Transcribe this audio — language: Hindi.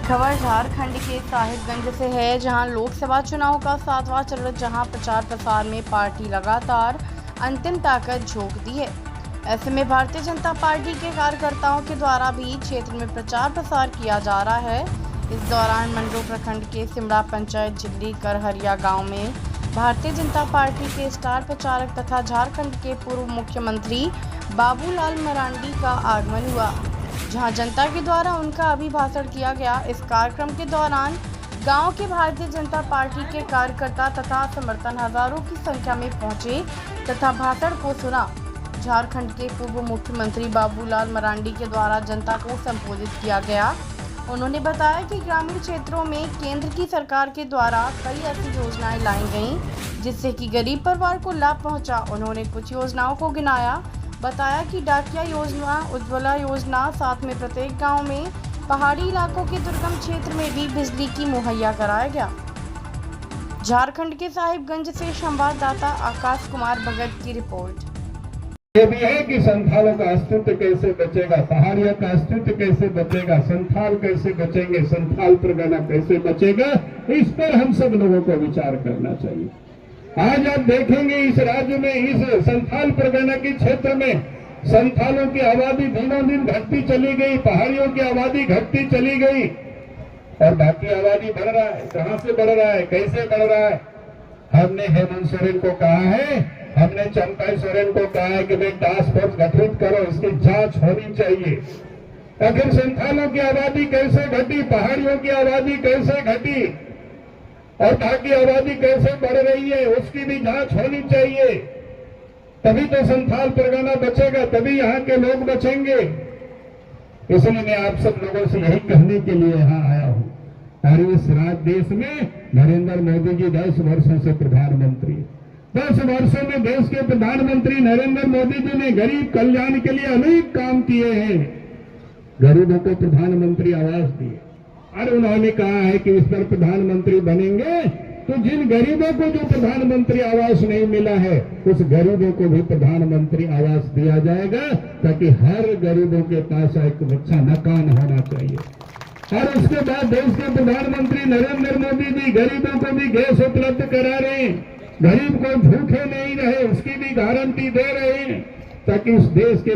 खबर झारखंड के साहिबगंज से है, जहां लोकसभा चुनाव का 7वां चरण जहां प्रचार प्रसार में पार्टी लगातार अंतिम ताकत झोंक दी है। ऐसे में भारतीय जनता पार्टी के कार्यकर्ताओं के द्वारा भी क्षेत्र में प्रचार प्रसार किया जा रहा है। इस दौरान मंडो प्रखंड के सिमड़ा पंचायत जिल्ली करहरिया गांव में भारतीय जनता पार्टी के स्टार प्रचारक तथा झारखंड के पूर्व मुख्यमंत्री बाबूलाल मरांडी का आगमन हुआ, जहां जनता के द्वारा उनका अभिभाषण किया गया। इस कार्यक्रम के दौरान गांव के भारतीय जनता पार्टी के कार्यकर्ता तथा समर्थन हजारों की संख्या में पहुंचे तथा भाषण को सुना। झारखंड के पूर्व मुख्यमंत्री बाबूलाल मरांडी के द्वारा जनता को संबोधित किया गया। उन्होंने बताया कि ग्रामीण क्षेत्रों में केंद्र की सरकार के द्वारा कई ऐसी योजनाएं लाई गईं जिससे कि गरीब परिवार को लाभ पहुंचा। उन्होंने कुछ योजनाओं को गिनाया, बताया कि डाकिया योजना, उज्ज्वला योजना, साथ में प्रत्येक गांव में पहाड़ी इलाकों के दुर्गम क्षेत्र में भी बिजली की मुहैया कराया गया। झारखंड के साहिबगंज से संवाददाता आकाश कुमार भगत की रिपोर्ट। ये भी है कि संथालों का अस्तित्व कैसे बचेगा, पहाड़ियों का अस्तित्व कैसे बचेगा, संथाल कैसे बचेंगे, संथाल परगना कैसे बचेगा, इस पर हम सब लोगों को विचार करना चाहिए। आज आप देखेंगे इस राज्य में, इस संथाल परगना के क्षेत्र में संथालों की आबादी दिनों दिन घटती चली गई, पहाड़ियों की आबादी घटती चली गई और बाकी आबादी बढ़ रहा है। कहां से बढ़ रहा है, कैसे बढ़ रहा है? हमने हेमंत सोरेन को कहा है, हमने चंपा सोरेन को कहा है कि भाई टास्क फोर्स गठित करो, इसकी जांच होनी चाहिए। आखिर संथालों की आबादी कैसे घटी, पहाड़ियों की आबादी कैसे घटी और बाकी आबादी कैसे बढ़ रही है, उसकी भी जांच होनी चाहिए। तभी तो संथाल परगना बचेगा, तभी यहाँ के लोग बचेंगे। इसलिए मैं आप सब लोगों से यही कहने के लिए यहाँ आया हूँ। और इस देश में नरेंद्र मोदी जी 10 वर्षों से प्रधानमंत्री, 10 वर्षों में देश के प्रधानमंत्री नरेंद्र मोदी जी ने गरीब कल्याण के लिए अनेक काम किए हैं। गरीबों को प्रधानमंत्री आवास दिए और उन्होंने कहा है कि इस पर प्रधानमंत्री बनेंगे तो जिन गरीबों को जो प्रधानमंत्री आवास नहीं मिला है, उस गरीबों को भी प्रधानमंत्री आवास दिया जाएगा, ताकि हर गरीबों के पास एक अच्छा मकान होना चाहिए। और उसके बाद देश के प्रधानमंत्री नरेंद्र मोदी जी गरीबों को भी गैस उपलब्ध करा रहे हैं, गरीब को भूखे नहीं रहे उसकी भी गारंटी दे रहे हैं, ताकि इस देश के